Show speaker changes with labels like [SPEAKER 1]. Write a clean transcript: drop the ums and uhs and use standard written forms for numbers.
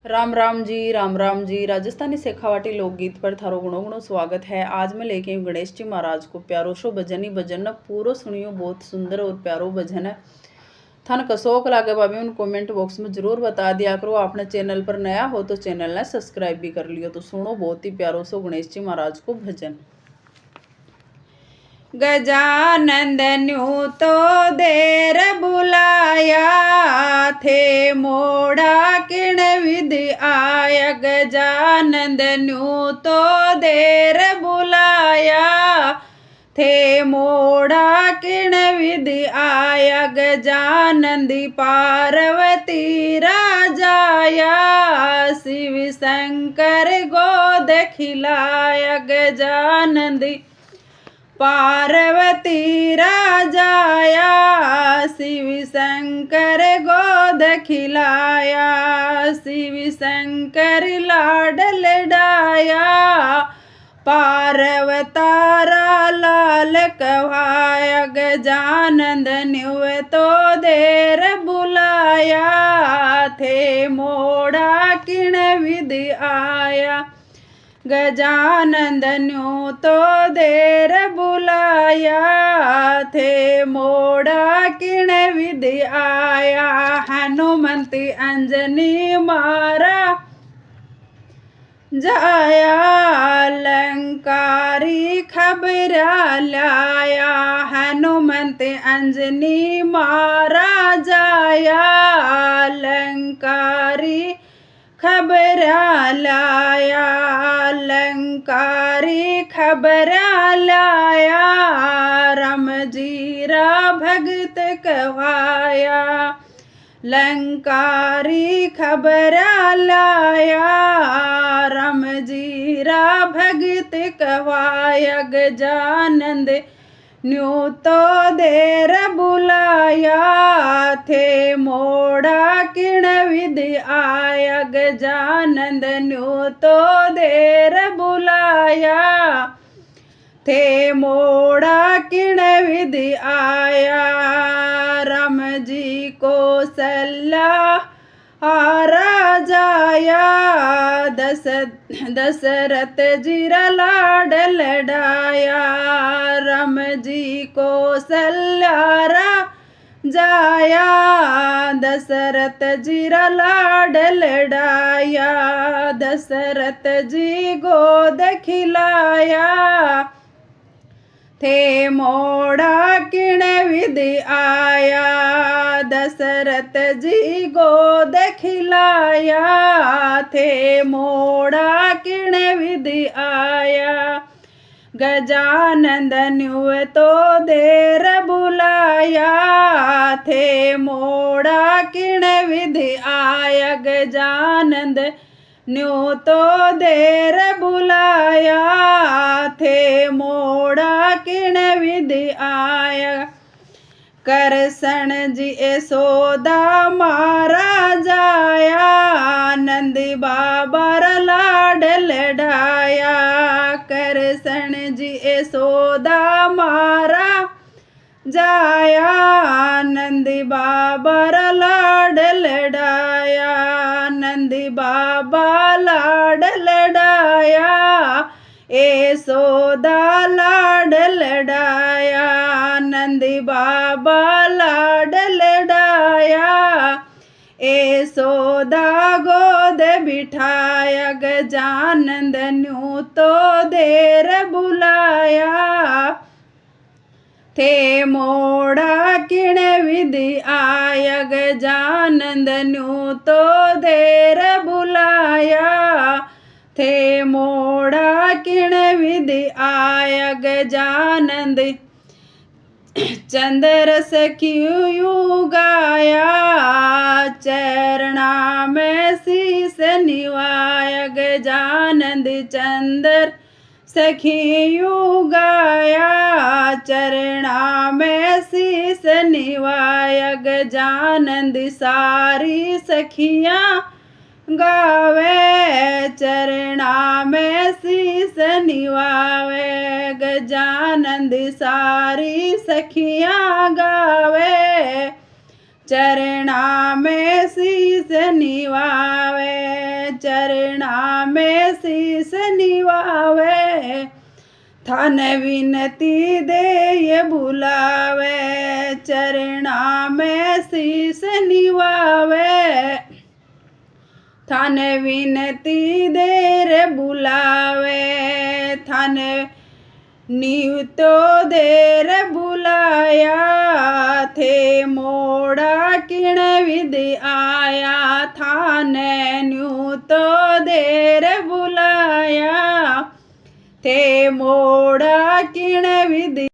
[SPEAKER 1] राम राम जी, राम राम जी। राजस्थानी शेखावाटी लोकगीत पर थारो गुणो गुणो स्वागत है। आज मैं लेके आई गणेश जी महाराज को प्यारो सो भजन ही भजन न पूरो सुनियो। बहुत सुंदर और प्यारो भजन है। थान कसोक लागे भाभी उन कमेंट बॉक्स में जरूर बता दिया करो। आपने चैनल पर नया हो तो चैनल ने सब्सक्राइब भी कर लियो। तो सुनो बहुत ही प्यारो सो गणेश जी महाराज को भजन। गजानंद न्यू तो देर बुलाया थे मोड़ा किण विधि आया। गजानंद न्यू तो देर बुलाया थे मोड़ा किण विधि आया। गजानंदी पार्वती राजाया शिव शंकर गोद खिलाया। गजानंदी पार्वती राजाया शिव शंकर गोद खिलाया। शिव शंकर लाडल डाया पार्वतारा लाल कहाया। गजानंद न्यू तो देर बुलाया थे मोड़ा किण विधि आया। गजानंद न्यू तो देर बुलाया थे मोड़ा किण विधि आया। हनुमंती अंजनी मारा जाया लंकारी खबरा लाया। हनुमंती अंजनी मारा जाया लंकारी खबरा लाया। लंकारी खबरा लाया राम जीरा भगत कहवाया। लंकारी खबरा लाया राम जीरा भगत कहवाया। गजानंद न्यू तो देर बुलाया थे मोड़ा किण विधि आया। गजानंद न्यू तो देर बुलाया थे मोड़ा किण विधि आया। राम जी को सल्ला राजाया दशरथ जीरा लाडल डाया। राम जी को सल्लारा जाया दशरथ जीरा लाडल डाया। दशरथ जी गोद खिलाया थे मोड़ा किण विधि आया। दशरथ जी गोद खिलाया थे मोड़ा किण विधि आया। गजानंद न्यू तो देर बुलाया थे मोड़ा किण विधि आया। गजानंद न्यू तो देर बुलाया थे मोड़ा किण विधि आया। करसन जी यशोदा मारा जाया नंदी बाबा लाडल डाया। करसन जी यशोदा मारा जाया नंदी बाबा लाडल डाया। नंदी बाबा लाडल डाया यशोदा लाडल डाया। नंदी बाबा लाडल डाया यशोदा गोद बिठाया। गजानंद न्यू तो देर बुलाया थे मोड़ा किण विधि आया। गजानंद न्यू तो देर बुलाया थे मोड़ा किण विधि आया। गजानंद चंद्र सखियू गाया चरणा में शीस निवाया। गजानंद चंद्र सखियू गाया चरणा में शीस निवाया। गजानंद सारी सखियाँ गावे चरणा में शीस निवावे। गजानंद सारी सखियाँ गावे चरणा में शीस निवावे। चरणा में शीस निवावे, थान विनती दे ये बुलावे, चरणा में शीस निवावे, थान विनती दे रे बुलावे, थान नीव तो देर बुलाया, थे मोड़ा किण विधि आया, थाने न्यू तो देर बुलाया, थे मोड़ा किण विधि